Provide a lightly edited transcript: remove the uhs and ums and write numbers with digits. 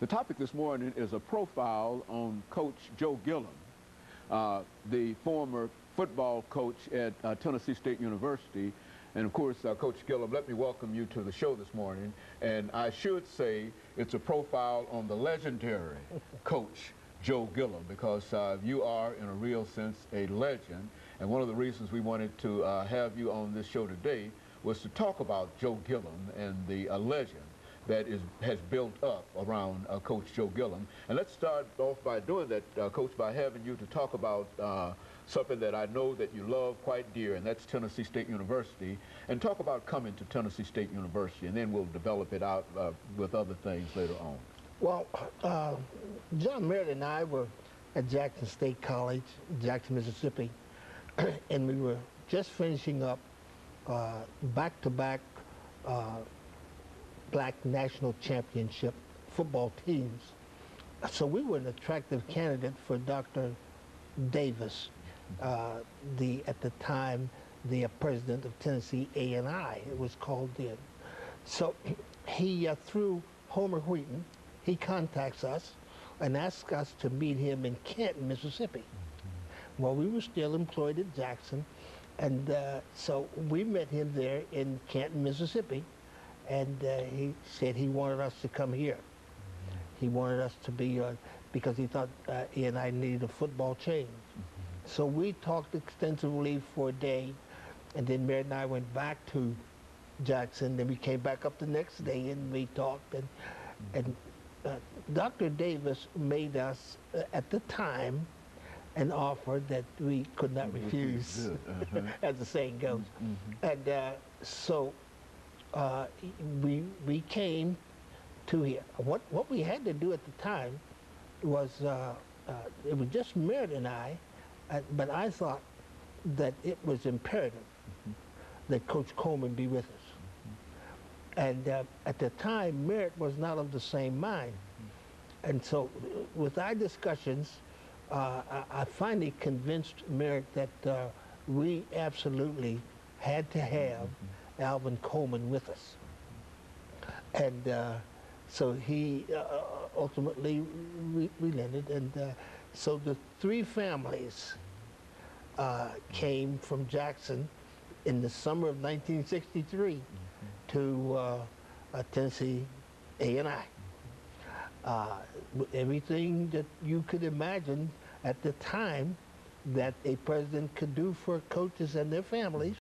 The topic this morning is a profile on Coach JGilliam, the former football coach at Tennessee State University. And of course, Coach Gilliam, let me welcome you to the show this morning. And I should say it's a profile on the legendary Coach JGilliam, because you are, in a real sense, a legend. And one of the reasons we wanted to have you on this show today was to talk about JGilliam and the legend that has built up around Coach JGilliam. And let's start off by doing that, Coach, by having you to talk about something that I know that you love quite dear, and that's Tennessee State University, and talk about coming to Tennessee State University, and then we'll develop it out with other things later on. Well, John Merritt and I were at Jackson State College, Jackson, Mississippi, and we were just finishing up back-to-back Black National Championship football teams. So we were an attractive candidate for Dr. Davis, at the time, the president of Tennessee A&I, it was called then. So he, through Homer Wheaton, he contacts us and asks us to meet him in Canton, Mississippi. Well, we were still employed at Jackson, and so we met him there in Canton, Mississippi, and he said he wanted us to come here. He wanted us to be, because he thought he and I needed a football change. So we talked extensively for a day, and then Merritt and I went back to Jackson, then we came back up the next day and we talked, and Dr. Davis made us, at the time, an offer that we could not refuse, as the saying goes. And so we came to here. What we had to do at the time was, it was just Merritt and I, but I thought that it was imperative that Coach Coleman be with us. And at the time, Merritt was not of the same mind. And so with our discussions, I finally convinced Merritt that we absolutely had to have Alvin Coleman with us. And so he ultimately relented, and so the three families came from Jackson in the summer of 1963 to Tennessee A&I. Everything that you could imagine at the time that a president could do for coaches and their families,